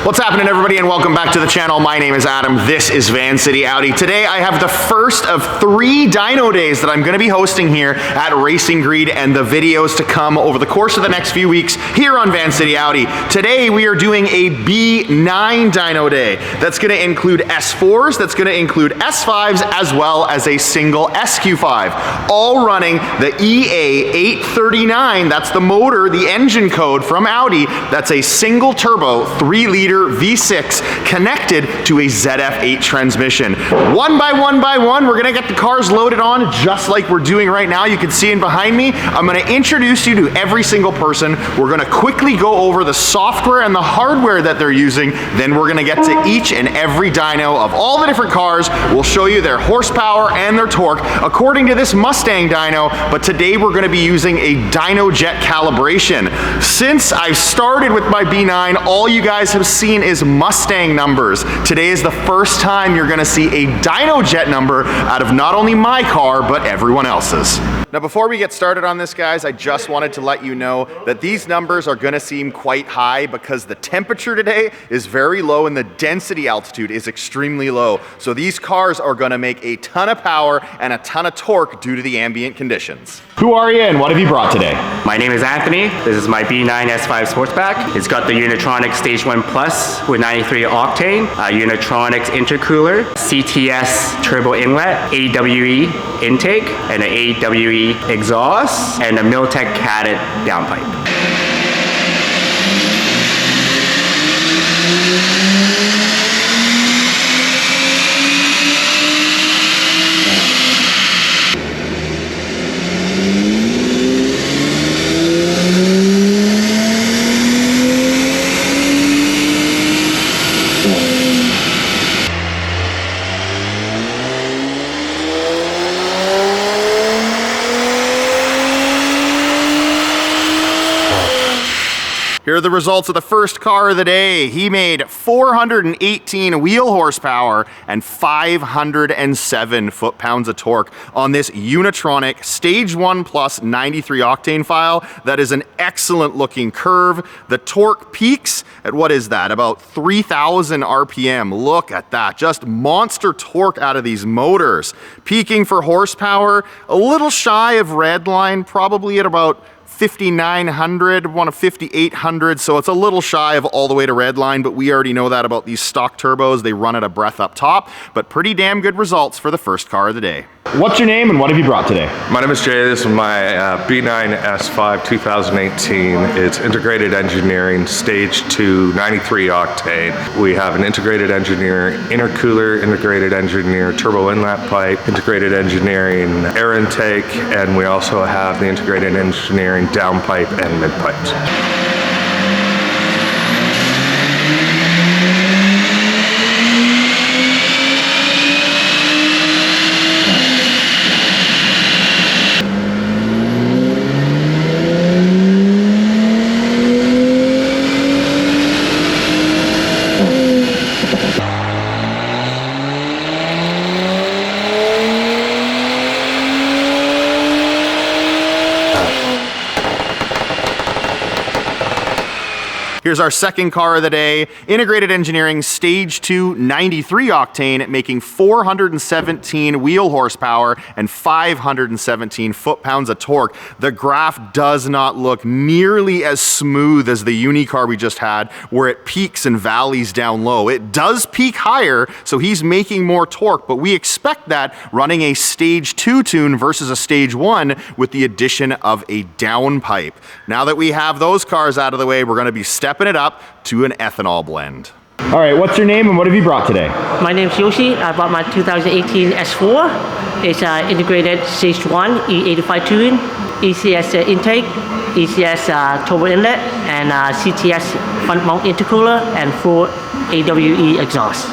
What's happening, everybody, and welcome back to the channel. My name is Adam. This is Vancity Audi. Today I have the first of 3 dyno days that I'm going to be hosting here at Racing Greed, and the videos to come over the course of the next few weeks here on Vancity Audi. Today we are doing a B9 dyno day. That's going to include S4s, that's going to include S5s, as well as a single SQ5. All running the EA839. That's the motor, the engine code from Audi. That's a single turbo 3-liter V6 connected to a ZF8 transmission. One by one, we're gonna get the cars loaded on just like we're doing right now. You can see in behind me, I'm gonna introduce you to every single person. We're gonna quickly go over the software and the hardware that they're using. Then we're gonna get to each and every dyno of all the different cars. We'll show you their horsepower and their torque according to this Mustang dyno, but today we're gonna be using a Dynojet calibration. Since I've started with my B9, all you guys have seen is Mustang numbers. Today is the first time you're gonna see a Dynojet number out of not only my car, but everyone else's. Now, before we get started on this, guys, I just wanted to let you know that these numbers are gonna seem quite high because the temperature today is very low and the density altitude is extremely low. So these cars are gonna make a ton of power and a ton of torque due to the ambient conditions. Who are you and what have you brought today? My name is Anthony. This is my B9 S5 Sportsback. It's got the Unitronic Stage 1 Plus with 93 octane, Unitronic intercooler, CTS turbo inlet, AWE intake, and an AWE exhaust, and a Miltech catted downpipe. Here are the results of the first car of the day. He made 418 wheel horsepower and 507 foot-pounds of torque on this Unitronic Stage 1 Plus 93 octane file. That is an excellent looking curve. The torque peaks at, what is that, about 3,000 RPM. Look at that, just monster torque out of these motors. Peaking for horsepower, a little shy of redline, probably at about 5,900, one of 5,800, so it's a little shy of all the way to redline, but we already know that about these stock turbos. They run at a breath up top, but pretty damn good results for the first car of the day. What's your name and what have you brought today? My name is Jay. This is my B9 S5 2018. It's integrated engineering, stage 2, 93 octane. We have an integrated engineer intercooler, integrated engineer turbo inlet pipe, integrated engineering air intake, and we also have the integrated engineering downpipe and mid pipes. Here's our second car of the day, integrated engineering stage 2 93 octane, making 417 wheel horsepower and 517 foot-pounds of torque. The graph does not look nearly as smooth as the Uni car we just had, where it peaks and valleys down low. It does peak higher, so he's making more torque, but we expect that running a stage 2 tune versus a stage 1 with the addition of a downpipe. Now that we have those cars out of the way, we're gonna be stepping it up to an ethanol blend. All right, what's your name and what have you brought today? My name is Yoshi. I bought my 2018 S4. It's integrated Stage 1 E85 tune, ECS intake, ECS turbo inlet, and CTS front mount intercooler, and full AWE exhaust.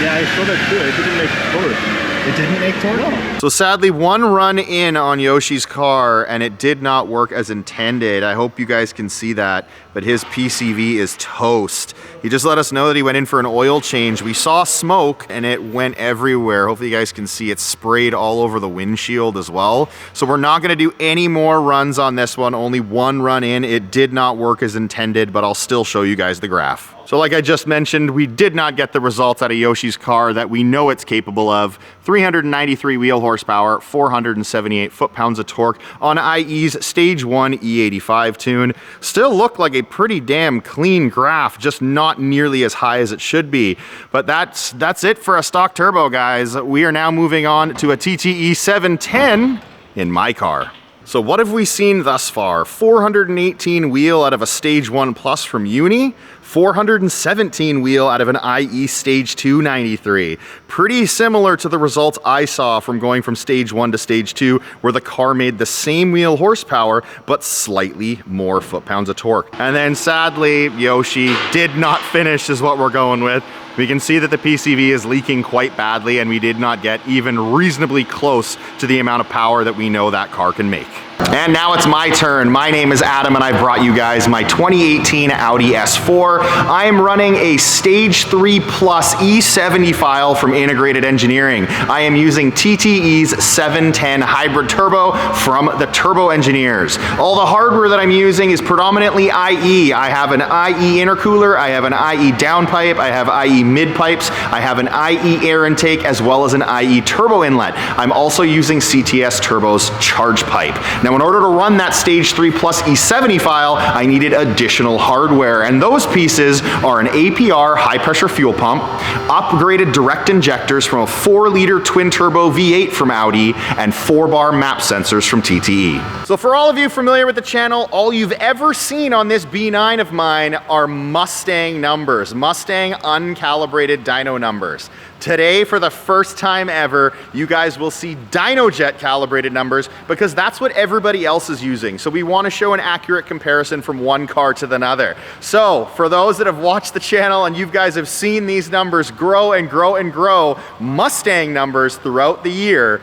Yeah, I saw that too. It didn't make torque. It didn't make torque? No. So sadly, one run in on Yoshi's car and it did not work as intended. I hope you guys can see that, but his PCV is toast. He just let us know that he went in for an oil change. We saw smoke and it went everywhere. Hopefully you guys can see it sprayed all over the windshield as well. So we're not gonna do any more runs on this one, only one run in. It did not work as intended, but I'll still show you guys the graph. So like I just mentioned, we did not get the results out of Yoshi's car that we know it's capable of. 393 wheel horsepower, 478 foot-pounds of torque on IE's Stage 1 E85 tune. Still looked like a pretty damn clean graph, just not nearly as high as it should be. But that's it for a stock turbo, guys. We are now moving on to a TTE710 in my car. So what have we seen thus far? 418 wheel out of a Stage 1 Plus from Uni, 417 wheel out of an IE Stage 2 93. Pretty similar to the results I saw from going from Stage 1 to Stage 2, where the car made the same wheel horsepower, but slightly more foot-pounds of torque. And then sadly, Yoshi did not finish is what we're going with. We can see that the PCV is leaking quite badly and we did not get even reasonably close to the amount of power that we know that car can make. And now it's my turn. My name is Adam and I brought you guys my 2018 Audi S4. I am running a Stage 3 Plus E70 file from Integrated Engineering. I am using TTE's 710 hybrid turbo from the Turbo Engineers. All the hardware that I'm using is predominantly IE. I have an IE intercooler, I have an IE downpipe, I have IE mid pipes, I have an IE air intake, as well as an IE turbo inlet. I'm also using CTS Turbo's charge pipe. Now, in order to run that Stage 3 Plus E70 file, I needed additional hardware, and those pieces are an APR high-pressure fuel pump, upgraded direct injectors from a 4-liter twin-turbo V8 from Audi, and 4-bar map sensors from TTE. So for all of you familiar with the channel, all you've ever seen on this B9 of mine are Mustang numbers, Mustang uncalibrated dyno numbers. Today, for the first time ever, you guys will see Dynojet calibrated numbers because that's what everybody else is using. So we want to show an accurate comparison from one car to another. So for those that have watched the channel and you guys have seen these numbers grow and grow and grow, Mustang numbers throughout the year,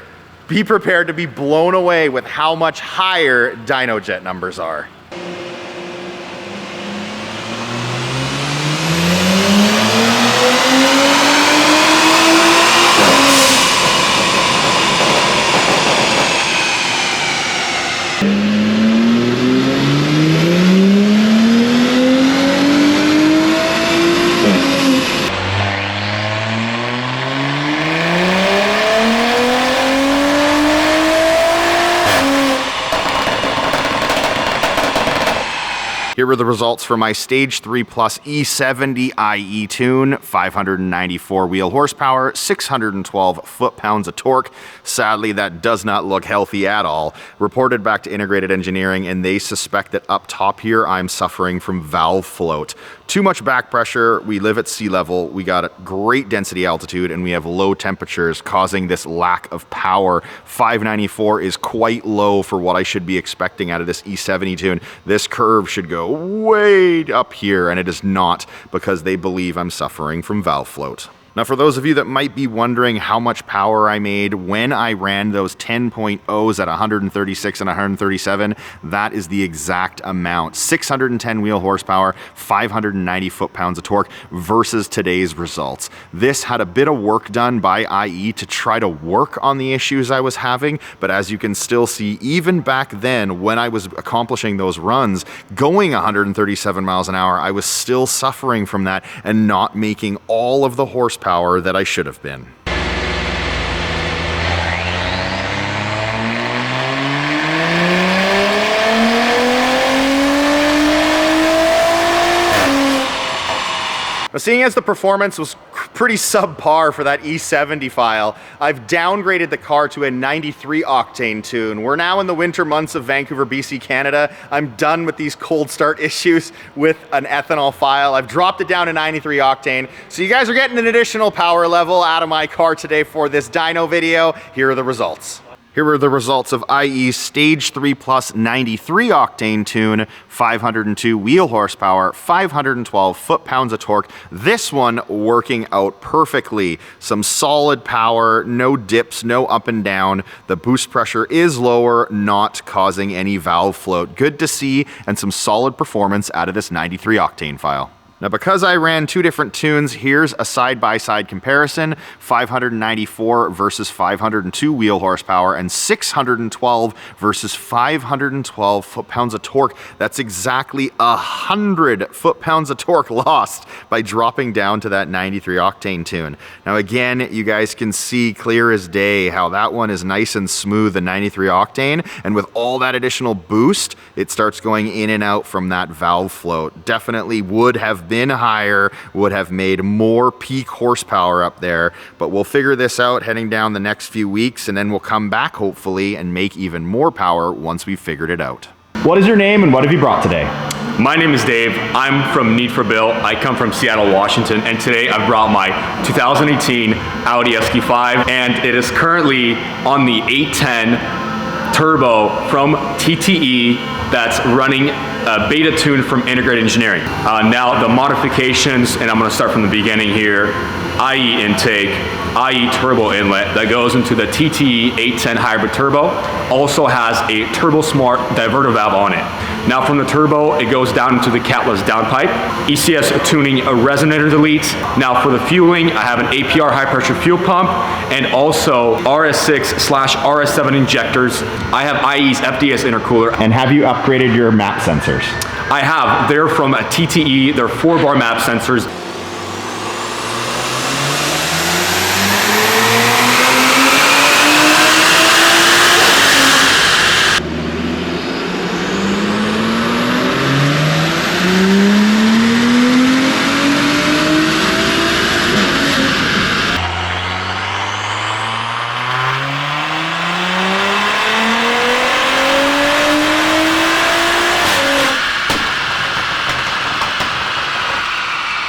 be prepared to be blown away with how much higher Dynojet numbers are. Here are the results for my Stage 3 Plus E70 IE tune, 594 wheel horsepower, 612 foot-pounds of torque. Sadly, that does not look healthy at all. Reported back to Integrated Engineering, and they suspect that up top here, I'm suffering from valve float. Too much back pressure, we live at sea level, we got a great density altitude, and we have low temperatures causing this lack of power. 594 is quite low for what I should be expecting out of this E70 tune. This curve should go way up here, and it is not, because they believe I'm suffering from valve float. Now, for those of you that might be wondering how much power I made when I ran those 10.0s at 136 and 137, that is the exact amount. 610 wheel horsepower, 590 foot-pounds of torque versus today's results. This had a bit of work done by IE to try to work on the issues I was having, but as you can still see, even back then when I was accomplishing those runs, going 137 miles an hour, I was still suffering from that and not making all of the horsepower that I should have been. Now, seeing as the performance was pretty subpar for that E70 file, I've downgraded the car to a 93 octane tune. We're now in the winter months of Vancouver, BC, Canada. I'm done with these cold start issues with an ethanol file. I've dropped it down to 93 octane. So you guys are getting an additional power level out of my car today for this dyno video. Here are the results. Here are the results of IE's Stage 3 Plus 93 octane tune, 502 wheel horsepower, 512 foot-pounds of torque. This one working out perfectly. Some solid power, no dips, no up and down. The boost pressure is lower, not causing any valve float. Good to see, and some solid performance out of this 93 octane file. Now, because I ran two different tunes, here's a side-by-side comparison, 594 versus 502 wheel horsepower and 612 versus 512 foot-pounds of torque. That's exactly 100 foot-pounds of torque lost by dropping down to that 93 octane tune. Now, again, you guys can see clear as day how that one is nice and smooth, the 93 octane, and with all that additional boost, it starts going in and out from that valve float. Definitely would have been higher, would have made more peak horsepower up there, but we'll figure this out heading down the next few weeks, and then we'll come back hopefully and make even more power once we've figured it out. What is your name and what have you brought today? My name is Dave. I'm from Need for Bill. I come from Seattle, Washington, and today I've brought my 2018 Audi SQ5, and it is currently on the 810 turbo from TTE that's running a beta tune from Integrated Engineering. Now the modifications, and I'm going to start from the beginning here, IE intake, IE turbo inlet that goes into the TTE810 hybrid turbo, also has a Turbo Smart diverter valve on it. Now from the turbo, it goes down into the catless downpipe, ECS tuning a resonator delete. Now for the fueling, I have an APR high pressure fuel pump and also RS6/RS7 injectors. I have IE's FDS intercooler. And have you upgraded your map sensors? I have. They're from a TTE. They're 4-bar map sensors.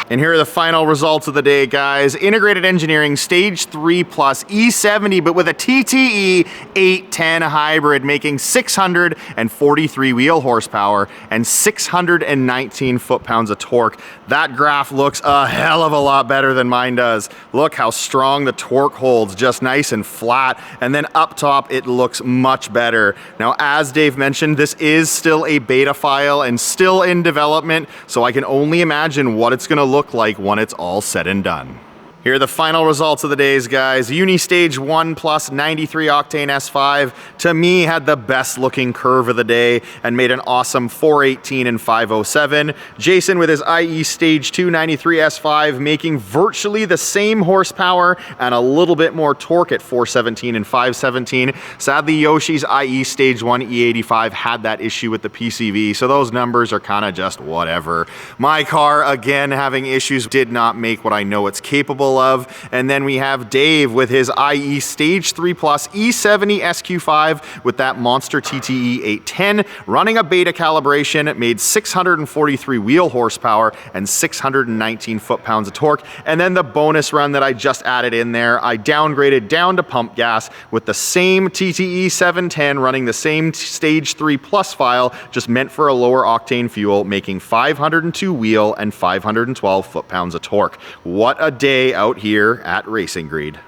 And here are the final results of the day, guys. Integrated Engineering Stage 3 Plus E70, but with a TTE810 hybrid, making 643 wheel horsepower and 619 foot-pounds of torque. That graph looks a hell of a lot better than mine does. Look how strong the torque holds, just nice and flat. And then up top, it looks much better. Now, as Dave mentioned, this is still a beta file and still in development, so I can only imagine what it's gonna look like when it's all said and done. Here are the final results of the days, guys. Uni Stage 1 Plus 93 octane S5, to me, had the best looking curve of the day and made an awesome 418 and 507. Jason with his IE Stage 2 93 S5 making virtually the same horsepower and a little bit more torque at 417 and 517. Sadly, Yoshi's IE Stage 1 E85 had that issue with the PCV, so those numbers are kind of just whatever. My car, again, having issues, did not make what I know it's capable of. And then we have Dave with his IE Stage 3 Plus E70 SQ5 with that monster TTE810 running a beta calibration, made 643 wheel horsepower and 619 foot-pounds of torque. And then the bonus run that I just added in there, I downgraded down to pump gas with the same TTE710 running the same Stage 3 Plus file, just meant for a lower octane fuel, making 502 wheel and 512 foot-pounds of torque. What a day out here at Racing Greed.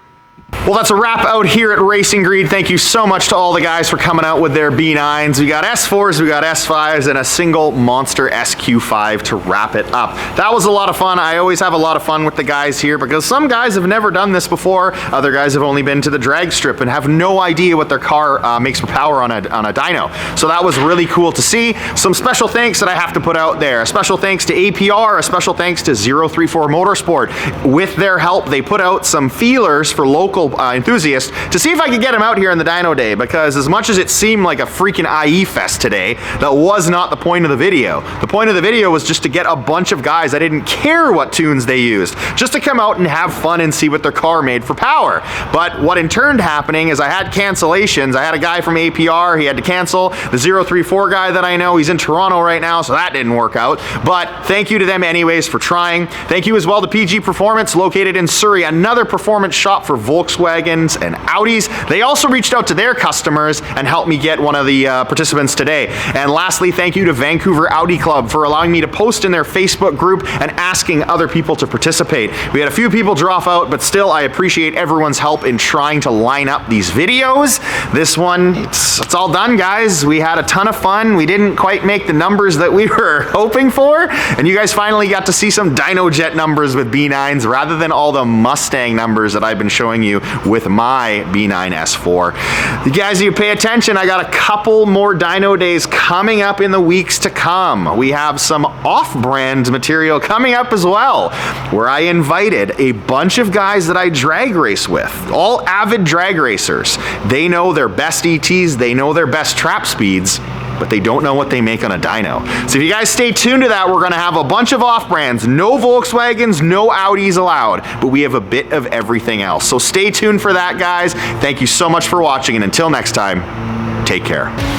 Well, that's a wrap out here at Racing Greed. Thank you so much to all the guys for coming out with their B9s. We got S4s, we got S5s, and a single monster SQ5 to wrap it up. That was a lot of fun. I always have a lot of fun with the guys here because some guys have never done this before. Other guys have only been to the drag strip and have no idea what their car makes for power on a dyno. So that was really cool to see. Some special thanks that I have to put out there. A special thanks to APR, a special thanks to 034 Motorsport. With their help, they put out some feelers for local enthusiasts to see if I could get him out here on the dyno day, because as much as it seemed like a freaking IE fest today, that was not the point of the video. The point of the video was just to get a bunch of guys, I didn't care what tunes they used, just to come out and have fun and see what their car made for power. But what in turn happening is I had cancellations. I had a guy from APR, he had to cancel. The 034 guy that I know, he's in Toronto right now, so that didn't work out. But thank you to them anyways for trying. Thank you as well to PG Performance, located in Surrey, another performance shop for Volkswagen Volkswagens and Audis. They also reached out to their customers and helped me get one of the participants today. And lastly, thank you to Vancouver Audi Club for allowing me to post in their Facebook group and asking other people to participate. We had a few people drop out, but still I appreciate everyone's help in trying to line up these videos. This one, it's all done, guys. We had a ton of fun. We didn't quite make the numbers that we were hoping for, and you guys finally got to see some Dynojet numbers with B9s rather than all the Mustang numbers that I've been showing you with my B9 S4. You guys, you pay attention, I got a couple more dyno days coming up in the weeks to come. We have some off-brand material coming up as well, where I invited a bunch of guys that I drag race with, all avid drag racers. They know their best ETs, they know their best trap speeds, but they don't know what they make on a dyno. So if you guys stay tuned to that, we're gonna have a bunch of off-brands, no Volkswagens, no Audis allowed, but we have a bit of everything else. So stay tuned for that, guys. Thank you so much for watching, and until next time, take care.